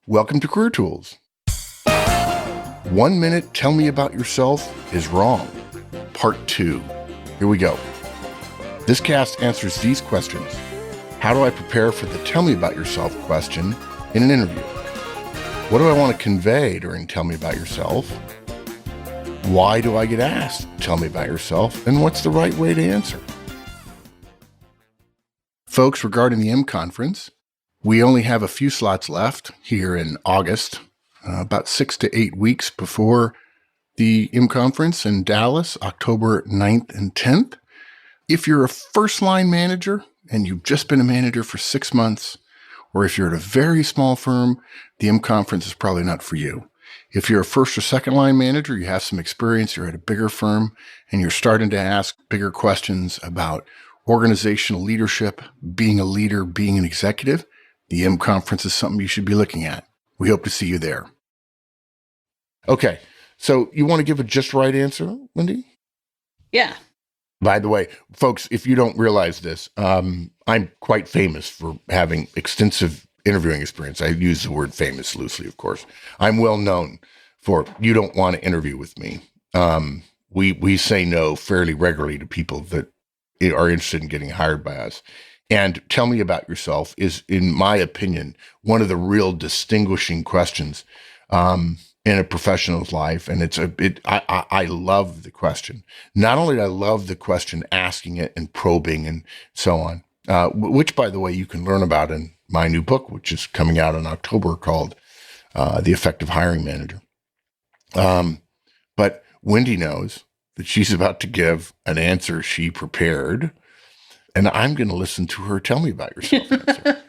Welcome to Career Tools. 1 minute, tell me about yourself is wrong. Part 2. Here we go. This cast answers these questions. How do I prepare for the tell me about yourself question in an interview? What do I want to convey during tell me about yourself? Why do I get asked, tell me about yourself, and what's the right way to answer? Folks, regarding the M Conference, we only have a few slots left here in August, about 6 to 8 weeks before the M Conference in Dallas, October 9th and 10th. If you're a first-line manager and you've just been a manager for 6 months, or if you're at a very small firm, the M Conference is probably not for you. If you're a first or second-line manager, you have some experience, you're at a bigger firm, and you're starting to ask bigger questions about organizational leadership, being a leader, being an executive, the M Conference is something you should be looking at. We hope to see you there. Okay, so you want to give a just right answer, Lindy? Yeah. By the way, folks, if you don't realize this, I'm quite famous for having extensive interviewing experience. I use the word famous loosely, of course. I'm well known for, you don't want to interview with me. We say no fairly regularly to people that are interested in getting hired by us. And tell me about yourself is, in my opinion, one of the real distinguishing questions in a professional's life. And I love the question. Not only do I love the question, asking it and probing and so on, which, by the way, you can learn about in my new book, which is coming out in October, called The Effective Hiring Manager. But Wendy knows that she's about to give an answer she prepared, and I'm going to listen to her tell me about yourself answer.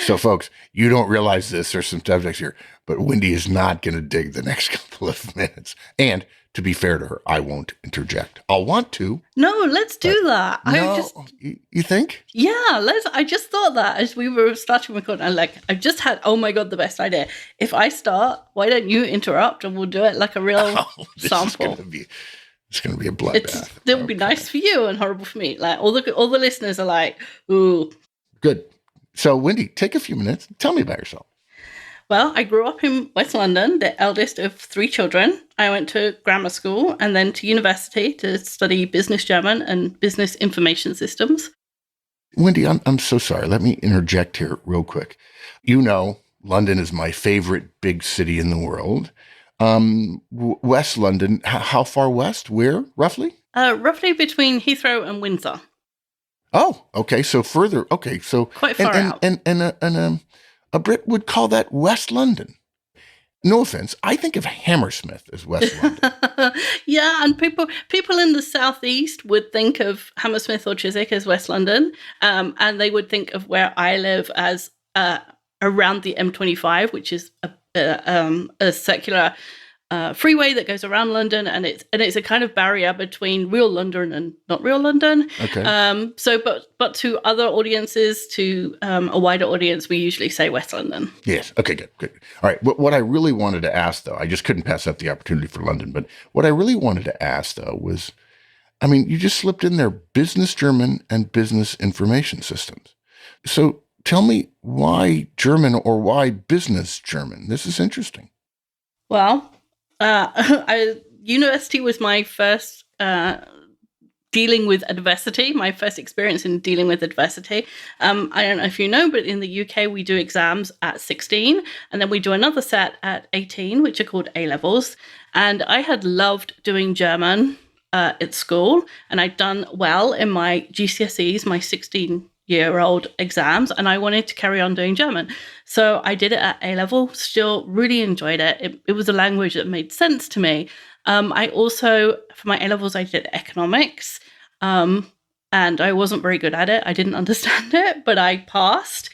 So, folks, you don't realize this. There's some subjects here, but Wendy is not going to dig the next couple of minutes. And to be fair to her, I won't interject. I'll want to. No, let's do that. You think? Yeah, I just thought that as we were starting recording, I've just had, oh my God, the best idea. If I start, why don't you interrupt and we'll do it like a real sample. It's going to be a bloodbath. It'll be nice for you and horrible for me. Like all the listeners are like, ooh. Good. So, Wendy, take a few minutes. Tell me about yourself. Well, I grew up in West London, the eldest of 3 children. I went to grammar school and then to university to study business German and business information systems. Wendy, I'm so sorry. Let me interject here real quick. You know, London is my favorite big city in the world. West London, how far west? Where, roughly? Roughly between Heathrow and Windsor. Oh, okay. So further. Okay, so quite far out. And a Brit would call that West London. No offense, I think of Hammersmith as West London. Yeah, and people in the southeast would think of Hammersmith or Chiswick as West London, and they would think of where I live as around the M25, which is a circular freeway that goes around London, and it's a kind of barrier between real London and not real London. Okay. But to other audiences, to a wider audience, we usually say West London. Yes. Okay. Good. All right. What I really wanted to ask, though, I just couldn't pass up the opportunity for London. But what I really wanted to ask, though, was, I mean, you just slipped in there, business German and business information systems. So tell me why German or why business German? This is interesting. Well, university was my first dealing with adversity, my first experience in dealing with adversity. I don't know if you know, but in the UK, we do exams at 16, and then we do another set at 18, which are called A-levels. And I had loved doing German at school, and I'd done well in my GCSEs, my 16-year-old exams, and I wanted to carry on doing German. So I did it at A-level, still really enjoyed it. It was a language that made sense to me. I also, for my A-levels, I did economics, and I wasn't very good at it. I didn't understand it, but I passed.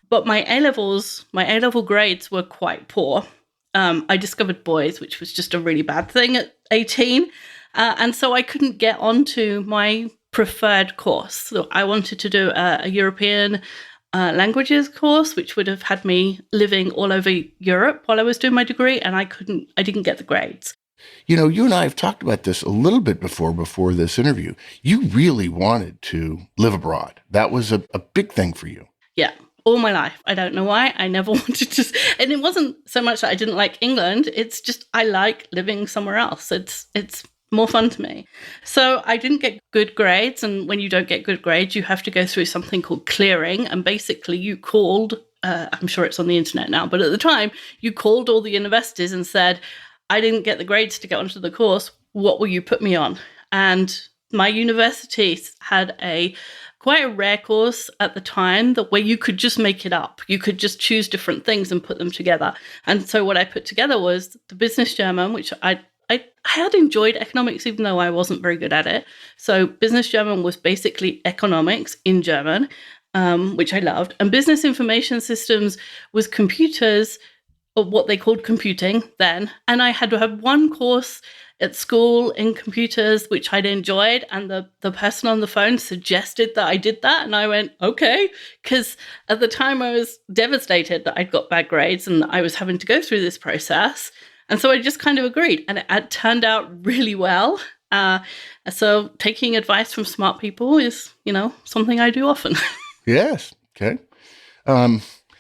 But my A-level grades were quite poor. I discovered boys, which was just a really bad thing at 18. And so I couldn't get onto my preferred course. So I wanted to do a European languages course, which would have had me living all over Europe while I was doing my degree, and I didn't get the grades. You know, you and I have talked about this a little bit before this interview. You really wanted to live abroad. That was a big thing for you. Yeah. all my life. I don't know why. I never wanted to, and it wasn't so much that I didn't like England. It's just I like living somewhere else. It's more fun to me. So I didn't get good grades, and when you don't get good grades, you have to go through something called clearing, and basically you called. I'm sure it's on the internet now, but at the time you called all the universities and said, "I didn't get the grades to get onto the course. What will you put me on?" And my university had quite a rare course at the time that where you could just make it up. You could just choose different things and put them together. And so what I put together was the business German, which I had enjoyed economics, even though I wasn't very good at it. So business German was basically economics in German, which I loved. And business information systems was computers, or what they called computing then. And I had to have one course at school in computers, which I'd enjoyed. And the person on the phone suggested that I did that. And I went, okay. Because at the time I was devastated that I'd got bad grades and I was having to go through this process. And so I just kind of agreed. And it turned out really well. So taking advice from smart people is, something I do often. Yes. Okay.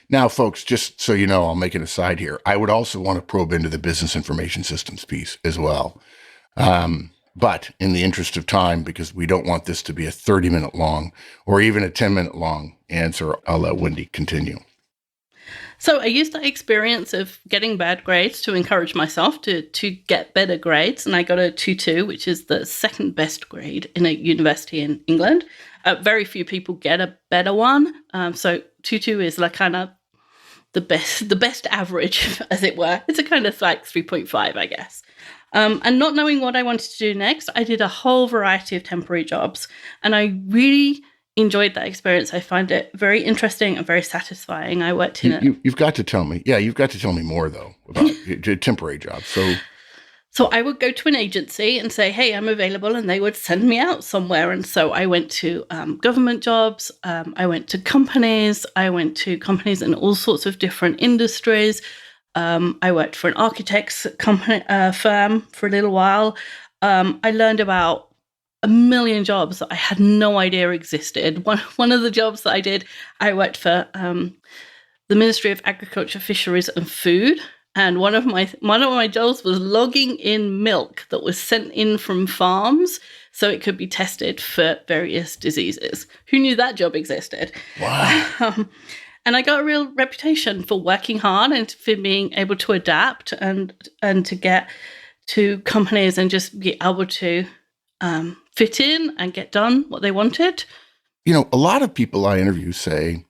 Now, folks, just so you know, I'll make an aside here. I would also want to probe into the business information systems piece as well. But in the interest of time, because we don't want this to be a 30-minute long or even a 10-minute long answer, I'll let Wendy continue. So I used that experience of getting bad grades to encourage myself to get better grades. And I got a 2.2, which is the second best grade in a university in England. Very few people get a better one. So 2.2 is like kind of the best average, as it were. It's a kind of like 3.5, I guess. And not knowing what I wanted to do next, I did a whole variety of temporary jobs. And I really enjoyed that experience. I find it very interesting and very satisfying. I worked in it. You've got to tell me. Yeah, you've got to tell me more, though, about temporary jobs. So I would go to an agency and say, hey, I'm available, and they would send me out somewhere. And so I went to government jobs. I went to companies. I went to companies in all sorts of different industries. I worked for an architect's company firm for a little while. I learned about a million jobs that I had no idea existed. One of the jobs that I did, I worked for the Ministry of Agriculture, Fisheries and Food. And one of my jobs was logging in milk that was sent in from farms so it could be tested for various diseases. Who knew that job existed? Wow. And I got a real reputation for working hard and for being able to adapt and to get to companies and just be able to fit in and get done what they wanted. A lot of people I interview say,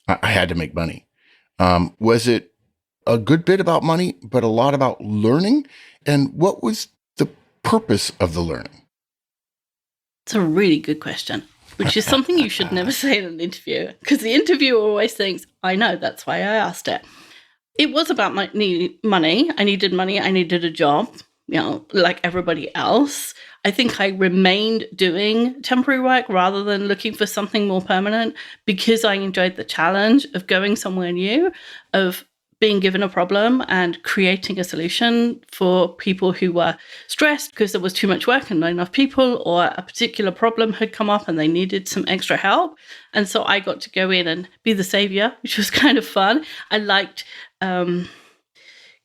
I had to make money. Was it a good bit about money, but a lot about learning? And what was the purpose of the learning? It's a really good question, which is something you should never say in an interview, because the interviewer always thinks, I know, that's why I asked it. It was about money. I needed money. I needed a job, like everybody else. I think I remained doing temporary work rather than looking for something more permanent because I enjoyed the challenge of going somewhere new, of being given a problem and creating a solution for people who were stressed because there was too much work and not enough people, or a particular problem had come up and they needed some extra help. And so I got to go in and be the savior, which was kind of fun. I liked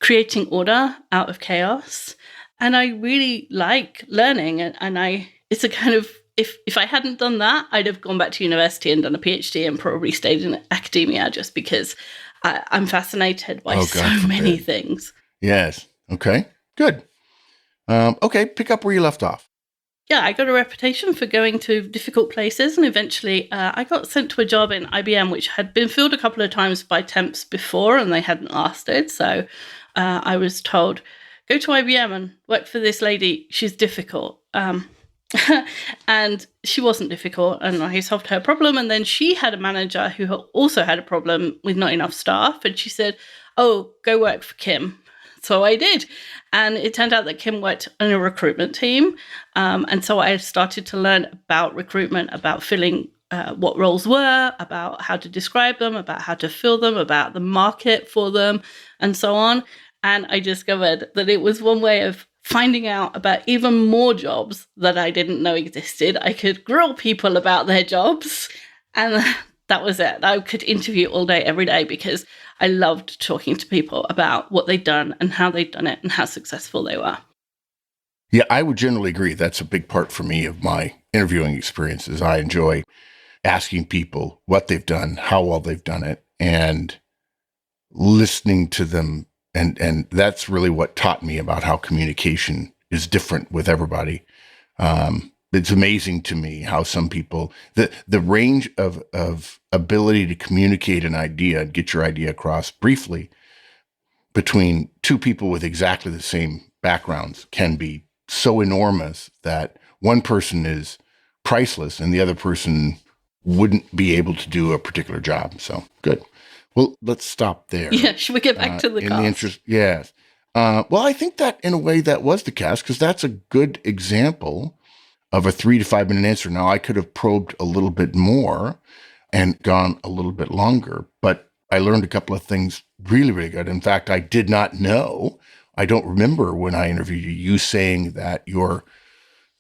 creating order out of chaos. And I really like learning. And it's a kind of, if I hadn't done that, I'd have gone back to university and done a PhD and probably stayed in academia, just because I'm fascinated by so many things. Yes. Okay, good. Okay, pick up where you left off. Yeah, I got a reputation for going to difficult places, and eventually I got sent to a job in IBM, which had been filled a couple of times by temps before, and they hadn't lasted. So I was told, go to IBM and work for this lady. She's difficult. And she wasn't difficult, and I solved her problem. And then she had a manager who also had a problem with not enough staff. And she said, oh, go work for Kim. So I did. And it turned out that Kim worked on a recruitment team. And so I started to learn about recruitment, about filling what roles were, about how to describe them, about how to fill them, about the market for them, and so on. And I discovered that it was one way of finding out about even more jobs that I didn't know existed. I could grill people about their jobs, and that was it. I could interview all day, every day, because I loved talking to people about what they'd done and how they'd done it and how successful they were. Yeah, I would generally agree. That's a big part for me of my interviewing experiences. I enjoy asking people what they've done, how well they've done it, and listening to them. And that's really what taught me about how communication is different with everybody. It's amazing to me how some people, the range of ability to communicate an idea and get your idea across briefly between two people with exactly the same backgrounds can be so enormous that one person is priceless and the other person wouldn't be able to do a particular job. So good. Well, let's stop there. Yeah, should we get back to the in cast? the interest, yes. Well, I think that in a way that was the cast, because that's a good example of a 3 to 5 minute answer. Now, I could have probed a little bit more and gone a little bit longer, but I learned a couple of things really, really good. In fact, I did not know. I don't remember when I interviewed you saying that your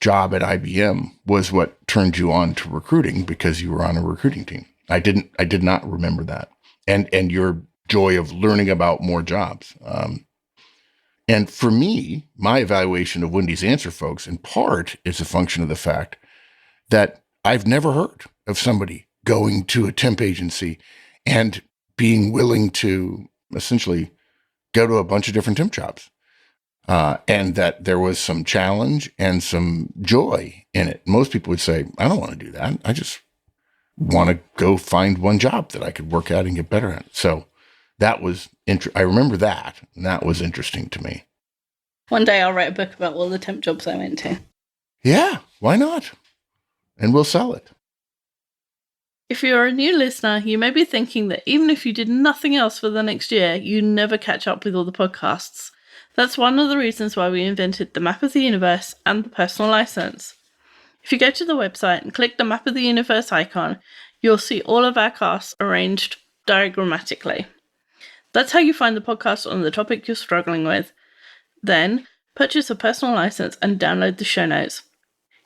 job at IBM was what turned you on to recruiting because you were on a recruiting team. I did not remember that. And your joy of learning about more jobs. And for me, my evaluation of Wendy's answer, folks, in part is a function of the fact that I've never heard of somebody going to a temp agency and being willing to essentially go to a bunch of different temp jobs. And that there was some challenge and some joy in it. Most people would say, I don't want to do that. I just want to go find one job that I could work at and get better at. So that was, I remember that, and that was interesting to me. One day I'll write a book about all the temp jobs I went to. Yeah, why not? And we'll sell it. If you're a new listener, you may be thinking that even if you did nothing else for the next year, you never catch up with all the podcasts. That's one of the reasons why we invented the Map of the Universe and the Personal License. If you go to the website and click the Map of the Universe icon, you'll see all of our casts arranged diagrammatically. That's how you find the podcast on the topic you're struggling with. Then, purchase a personal license and download the show notes.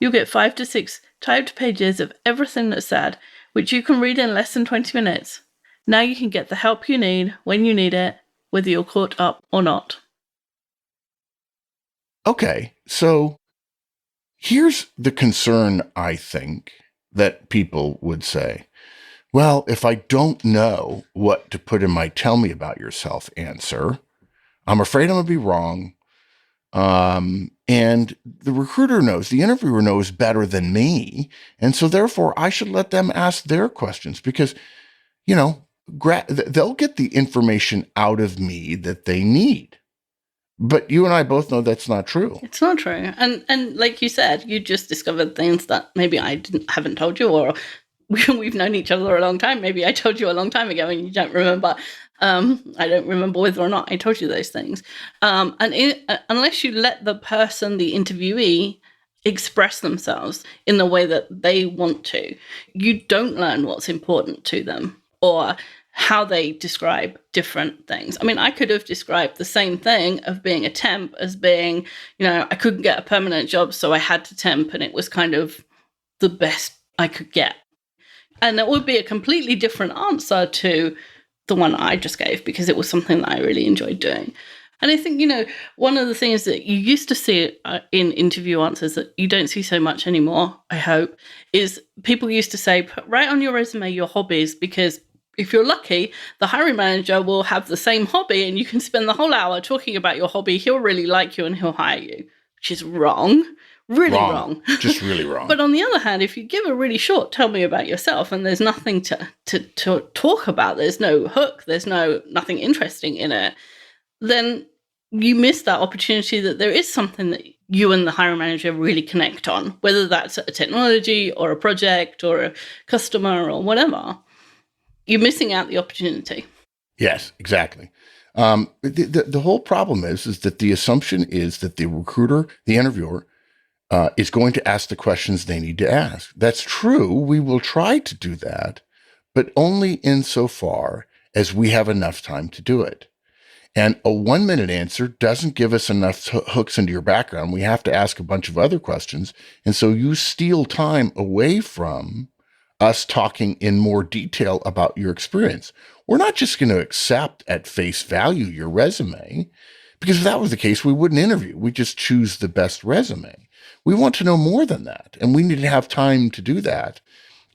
You'll get 5 to 6 typed pages of everything that's said, which you can read in less than 20 minutes. Now you can get the help you need when you need it, whether you're caught up or not. Okay, so here's the concern, I think, that people would say. Well, if I don't know what to put in my tell me about yourself answer, I'm afraid I'm going to be wrong. And the recruiter knows, the interviewer knows better than me. And so therefore I should let them ask their questions because, you know, they'll get the information out of me that they need. But you and I both know that's not true. It's not true. And like you said, you just discovered things that maybe I haven't told you, or we've known each other a long time. Maybe I told you a long time ago and you don't remember. I don't remember whether or not I told you those things. Unless you let the person, the interviewee, express themselves in the way that they want to, you don't learn what's important to them or how they describe different things. I mean, I could have described the same thing of being a temp as being, you know, I couldn't get a permanent job, so I had to temp, and it was kind of the best I could get. And it would be a completely different answer to the one I just gave because it was something that I really enjoyed doing. And I think, you know, one of the things that you used to see in interview answers that you don't see so much anymore, I hope, is people used to say, write on your resume your hobbies, because if you're lucky, the hiring manager will have the same hobby and you can spend the whole hour talking about your hobby. He'll really like you and he'll hire you, which is wrong. Really wrong. Just really wrong. But on the other hand, if you give a really short tell me about yourself and there's nothing to talk about, there's no hook, there's nothing interesting in it, then you miss that opportunity that there is something that you and the hiring manager really connect on, whether that's a technology or a project or a customer or whatever. You're missing out the opportunity. Yes, exactly. The whole problem is that the assumption is that the recruiter, the interviewer, is going to ask the questions they need to ask. That's true. We will try to do that, but only insofar as we have enough time to do it. And a 1-minute answer doesn't give us enough hooks into your background. We have to ask a bunch of other questions. And so you steal time away from us talking in more detail about your experience. We're not just going to accept at face value your resume, because if that was the case, we wouldn't interview. We just choose the best resume. We want to know more than that, and we need to have time to do that.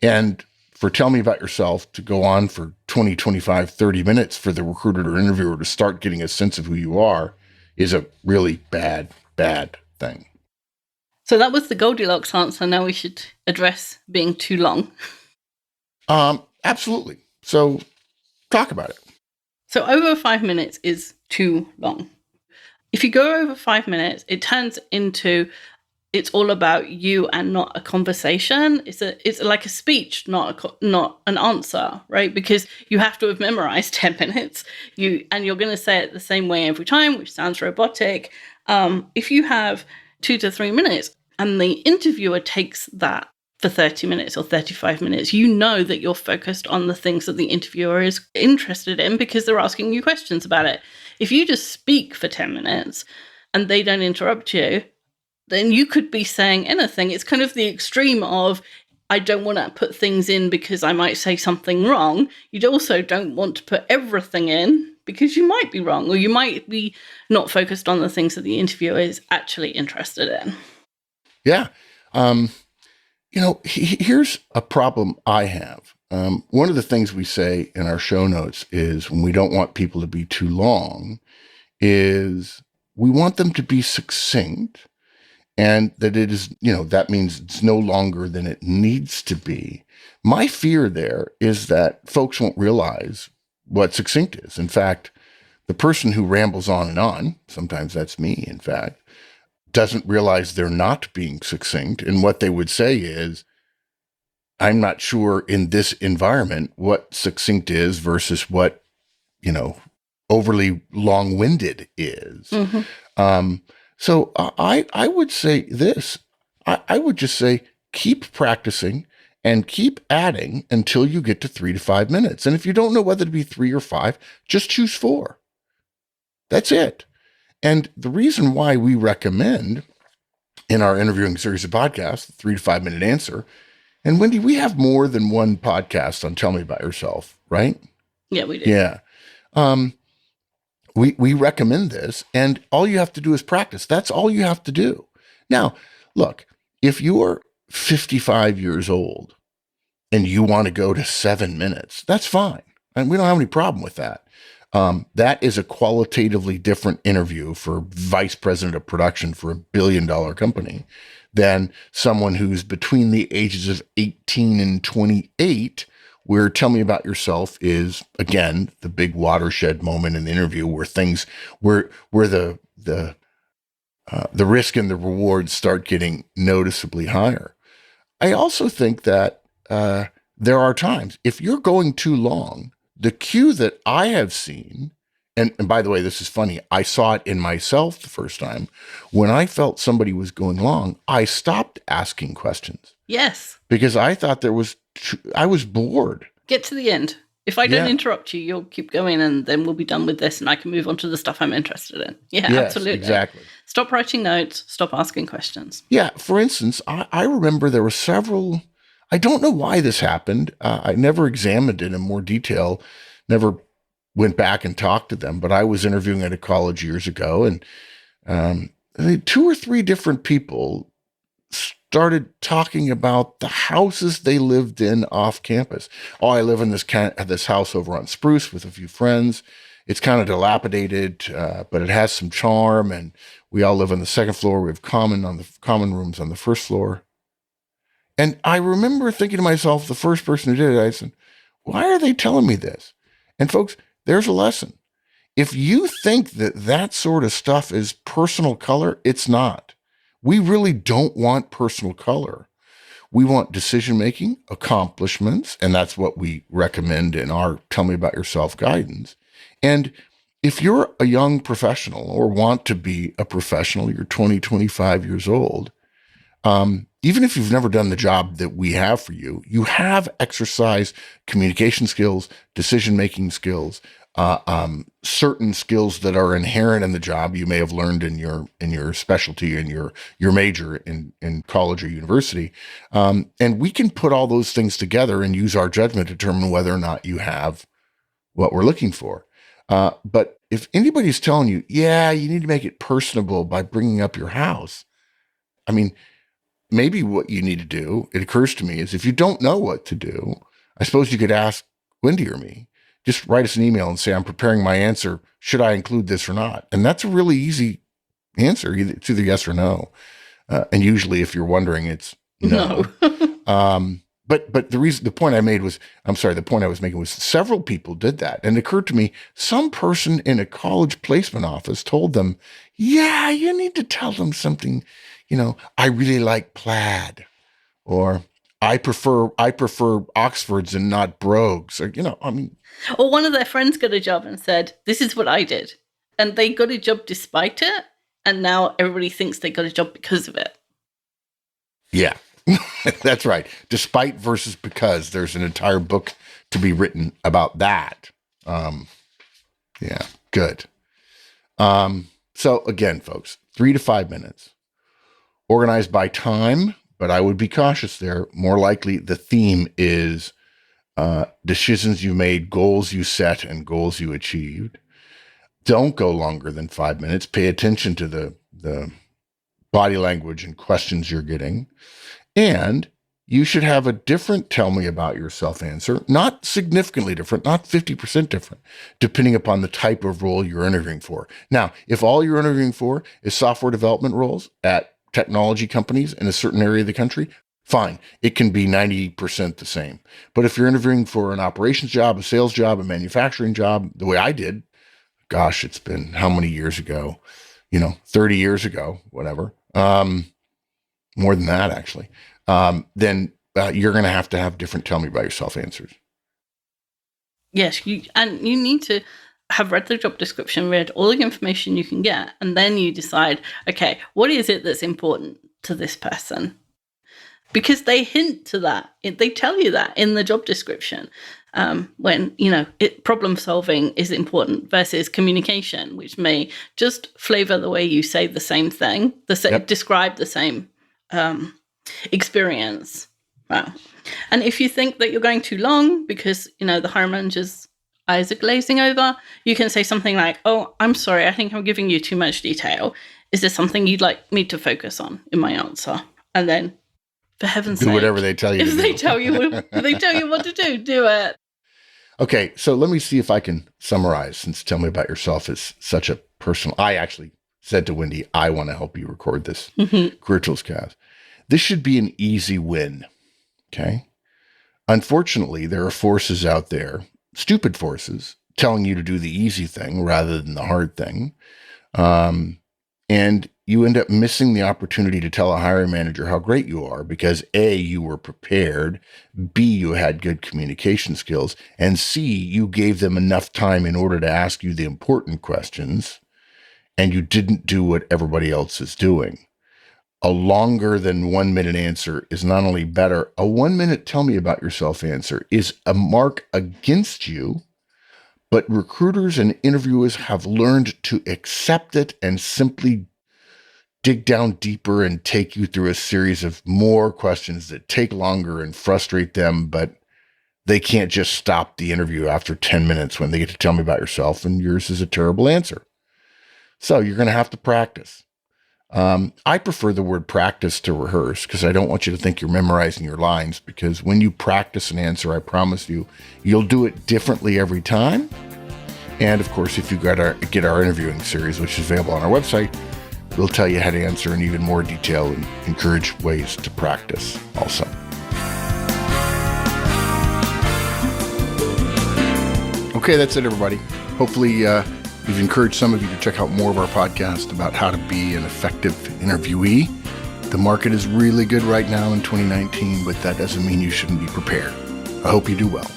And for Tell Me About Yourself to go on for 20, 25, 30 minutes for the recruiter or interviewer to start getting a sense of who you are is a really bad thing. So that was the Goldilocks answer. Now we should address being too long. Absolutely. So talk about it. So over 5 minutes is too long. If you go over 5 minutes, it turns into it's all about you and not a conversation. It's like a speech, not an answer, right? Because you have to have memorized 10 minutes. You're going to say it the same way every time, which sounds robotic. If you have 2 to 3 minutes and the interviewer takes that for 30 minutes or 35 minutes, you know that you're focused on the things that the interviewer is interested in because they're asking you questions about it. If you just speak for 10 minutes and they don't interrupt you, then you could be saying anything. It's kind of the extreme of, I don't want to put things in because I might say something wrong. You also don't want to put everything in because you might be wrong, or you might be not focused on the things that the interviewer is actually interested in. Yeah. Here's a problem I have. One of the things we say in our show notes is when we don't want people to be too long is we want them to be succinct, and that it is, that means it's no longer than it needs to be. My fear there is that folks won't realize what succinct is. In fact, the person who rambles on, sometimes that's me, in fact, doesn't realize they're not being succinct. And what they would say is, I'm not sure in this environment what succinct is versus what, overly long-winded is. Mm-hmm. So I would say this. I would just say, keep practicing and keep adding until you get to 3 to 5 minutes. And if you don't know whether to be 3 or 5, just choose 4. That's it. And the reason why we recommend in our interviewing series of podcasts, the 3 to 5 minute answer, and Wendy, we have more than one podcast on Tell Me About Yourself, right? Yeah, we do. Yeah. We recommend this, and all you have to do is practice. That's all you have to do. Now, look, if you're 55 years old and you want to go to 7 minutes, that's fine. And we don't have any problem with that. That is a qualitatively different interview for vice president of production for $1 billion company than someone who's between the ages of 18 and 28, where Tell Me About Yourself is, again, the big watershed moment in the interview where the risk and the rewards start getting noticeably higher. I also think that there are times, if you're going too long, the cue that I have seen, and by the way, this is funny, I saw it in myself the first time, when I felt somebody was going long, I stopped asking questions. Yes. Because I thought I was bored. Get to the end. If I don't interrupt you, you'll keep going, and then we'll be done with this and I can move on to the stuff I'm interested in. Yeah, yes, absolutely. Exactly. Stop writing notes. Stop asking questions. Yeah. For instance, I remember there were several, I don't know why this happened. I never examined it in more detail, never went back and talked to them, but I was interviewing at a college years ago, and 2 or 3 different people started talking about the houses they lived in off campus. Oh, I live in this house over on Spruce with a few friends. It's kind of dilapidated, but it has some charm, and we all live on the 2nd floor. We have common rooms on the 1st floor. And I remember thinking to myself, the first person who did it, I said, why are they telling me this? And folks, there's a lesson. If you think that sort of stuff is personal color, it's not. We really don't want personal color. We want decision-making, accomplishments, and that's what we recommend in our Tell Me About Yourself guidance. And if you're a young professional or want to be a professional, you're 20, 25 years old, even if you've never done the job that we have for you, you have exercised communication skills, decision-making skills, certain skills that are inherent in the job you may have learned in your specialty in your major in college or university, and we can put all those things together and use our judgment to determine whether or not you have what we're looking for. But if anybody's telling you, yeah, you need to make it personable by bringing up your house, I mean, maybe what you need to do, it occurs to me, is if you don't know what to do, I suppose you could ask Wendy or me. Just write us an email and say, I'm preparing my answer. Should I include this or not? And that's a really easy answer. It's either yes or no. And usually if you're wondering, it's no. But the point I was making was several people did that. And it occurred to me, some person in a college placement office told them, yeah, you need to tell them something, I really like plaid, or I prefer Oxfords and not brogues, or, Or one of their friends got a job and said, this is what I did. And they got a job despite it. And now everybody thinks they got a job because of it. Yeah, that's right. Despite versus because. There's an entire book to be written about that. Yeah, good. So again, folks, 3 to 5 minutes. Organized by time, but I would be cautious there. More likely the theme is decisions you made, goals you set, and goals you achieved. Don't go longer than 5 minutes. Pay attention to the body language and questions you're getting. And you should have a different tell me about yourself answer, not significantly different, not 50% different, depending upon the type of role you're interviewing for. Now, if all you're interviewing for is software development roles at technology companies in a certain area of the country, fine. It can be 90% the same. But if you're interviewing for an operations job, a sales job, a manufacturing job, the way I did, gosh, it's been how many years ago? 30 years ago, whatever. More than that, actually. Then you're going to have different tell me about yourself answers. Yes, you need to have read the job description, read all the information you can get, and then you decide, okay, what is it that's important to this person? Because they hint to that. They tell you that in the job description. When, problem solving is important versus communication, which may just flavor the way you say the same thing, describe the same experience. Wow. And if you think that you're going too long because, the hiring manager's eyes are glazing over, you can say something like, oh, I'm sorry, I think I'm giving you too much detail. Is there something you'd like me to focus on in my answer? And then, for heaven's sake, do whatever they tell you if to they do. tell you what to do it. Okay, so let me see if I can summarize, since tell me about yourself is such a personal. I actually said to Wendy, I want to help you record this Career Tools Cast. This should be an easy win, okay? Unfortunately, there are forces out there, stupid forces, telling you to do the easy thing rather than the hard thing. And you end up missing the opportunity to tell a hiring manager how great you are because A, you were prepared, B, you had good communication skills, and C, you gave them enough time in order to ask you the important questions, and you didn't do what everybody else is doing. A longer than 1 minute answer is not only better, a 1 minute tell me about yourself answer is a mark against you, but recruiters and interviewers have learned to accept it and simply dig down deeper and take you through a series of more questions that take longer and frustrate them, but they can't just stop the interview after 10 minutes when they get to tell me about yourself and yours is a terrible answer. So you're going to have to practice. I prefer the word practice to rehearse because I don't want you to think you're memorizing your lines, because when you practice an answer, I promise you, you'll do it differently every time. And of course, if you get our interviewing series, which is available on our website, we'll tell you how to answer in even more detail and encourage ways to practice also. Okay, that's it, everybody. Hopefully, we've encouraged some of you to check out more of our podcast about how to be an effective interviewee. The market is really good right now in 2019, but that doesn't mean you shouldn't be prepared. I hope you do well.